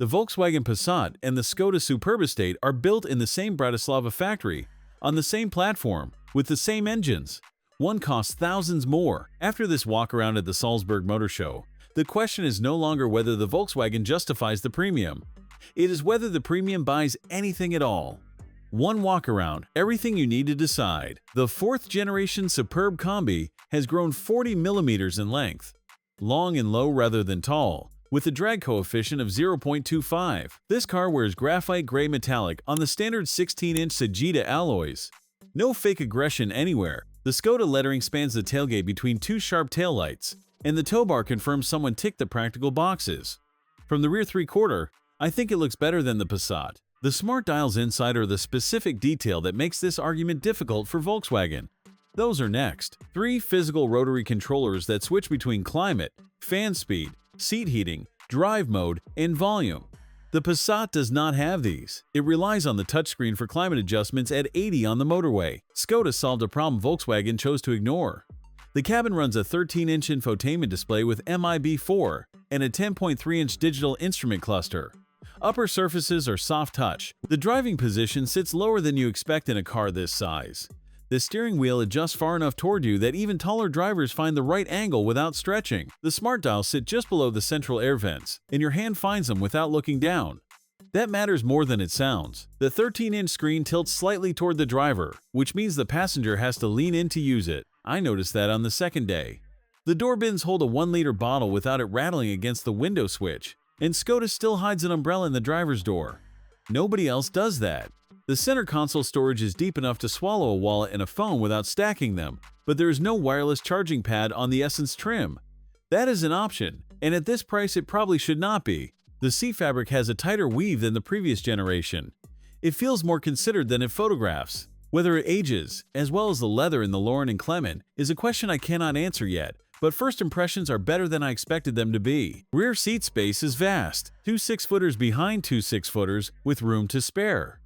The Volkswagen Passat and the Skoda Superb estate are built in the same Bratislava factory, on the same platform, with the same engines. One costs thousands more. After this walk-around at the Salzburg Motor Show, the question is no longer whether the Volkswagen justifies the premium. It is whether the premium buys anything at all. One walk-around, everything you need to decide. The 4th-generation Superb Combi has grown 40 millimeters in length, long and low rather than tall, with a drag coefficient of 0.25. This car wears graphite gray metallic on the standard 16-inch Skoda alloys. No fake aggression anywhere. The Skoda lettering spans the tailgate between two sharp taillights, and the tow bar confirms someone ticked the practical boxes. From the rear three-quarter, I think it looks better than the Passat. The smart dials inside are the specific detail that makes this argument difficult for Volkswagen. Those are next. 3 physical rotary controllers that switch between climate, fan speed, seat heating, drive mode, and volume. The Passat does not have these. It relies on the touchscreen for climate adjustments at 80 on the motorway. Skoda solved a problem Volkswagen chose to ignore. The cabin runs a 13-inch infotainment display with MIB4 and a 10.3-inch digital instrument cluster. Upper surfaces are soft touch. The driving position sits lower than you expect in a car this size. The steering wheel adjusts far enough toward you that even taller drivers find the right angle without stretching. The smart dials sit just below the central air vents, and your hand finds them without looking down. That matters more than it sounds. The 13-inch screen tilts slightly toward the driver, which means the passenger has to lean in to use it. I noticed that on the second day. The door bins hold a 1-liter bottle without it rattling against the window switch, and Skoda still hides an umbrella in the driver's door. Nobody else does that. The center console storage is deep enough to swallow a wallet and a phone without stacking them, but there is no wireless charging pad on the Essence trim. That is an option, and at this price it probably should not be. The seat fabric has a tighter weave than the previous generation. It feels more considered than in photographs. Whether it ages, as well as the leather in the Lauren and Clement, is a question I cannot answer yet, but first impressions are better than I expected them to be. Rear seat space is vast, 2 6-footers behind 2 6-footers with room to spare.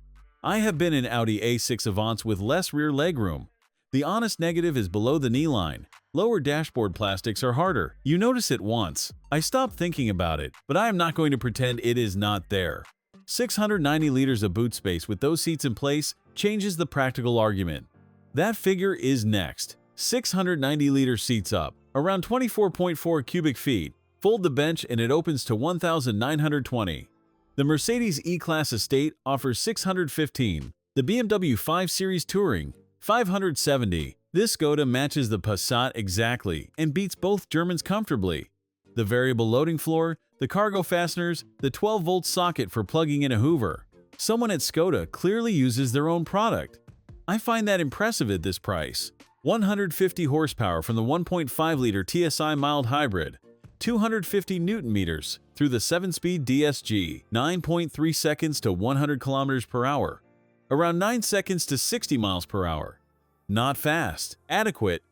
I have been in Audi A6 Avants with less rear legroom. The honest negative is below the knee line. Lower dashboard plastics are harder. You notice it once. I stopped thinking about it, but I am not going to pretend it is not there. 690 liters of boot space with those seats in place changes the practical argument. That figure is next. 690-liter seats up, around 24.4 cubic feet. Fold the bench and it opens to 1,920. The Mercedes E-Class estate offers 615. The BMW 5 Series Touring, 570. This Skoda matches the Passat exactly and beats both Germans comfortably. The variable loading floor, the cargo fasteners, the 12-volt socket for plugging in a Hoover. Someone at Skoda clearly uses their own product. I find that impressive at this price. 150 horsepower from the 1.5-liter TSI mild hybrid. 250 Nm through the 7-speed DSG, 9.3 seconds to 100 km per hour, around 9 seconds to 60 miles per hour. Not fast, adequate,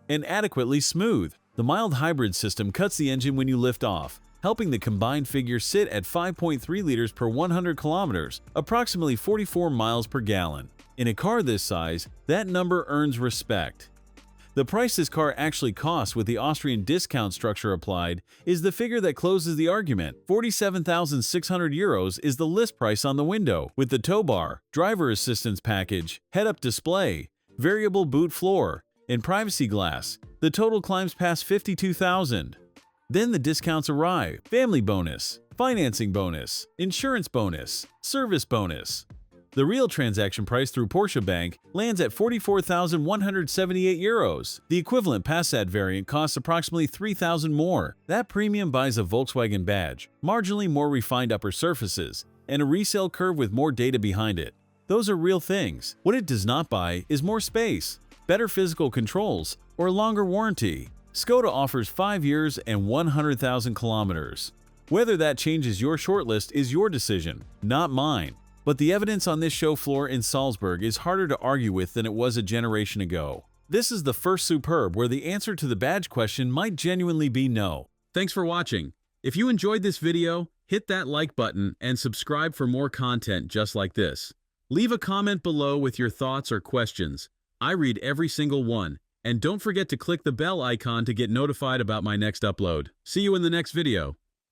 and adequately smooth. The mild hybrid system cuts the engine when you lift off, helping the combined figure sit at 5.3 liters per 100 kilometers, approximately 44 miles per gallon. In a car this size, that number earns respect. The price this car actually costs with the Austrian discount structure applied is the figure that closes the argument. 47,600 euros is the list price on the window, with the tow bar, driver assistance package, head-up display, variable boot floor, and privacy glass. The total climbs past 52,000. Then the discounts arrive: family bonus, financing bonus, insurance bonus, service bonus. The real transaction price through Porsche Bank lands at 44,178 euros. The equivalent Passat variant costs approximately 3,000 more. That premium buys a Volkswagen badge, marginally more refined upper surfaces, and a resale curve with more data behind it. Those are real things. What it does not buy is more space, better physical controls, or a longer warranty. Skoda offers 5 years and 100,000 kilometers. Whether that changes your shortlist is your decision, not mine. But the evidence on this show floor in Salzburg is harder to argue with than it was a generation ago. This is the first Superb where the answer to the badge question might genuinely be no. Thanks for watching. If you enjoyed this video, hit that like button and subscribe for more content just like this. Leave a comment below with your thoughts or questions. I read every single one. And don't forget to click the bell icon to get notified about my next upload. See you in the next video.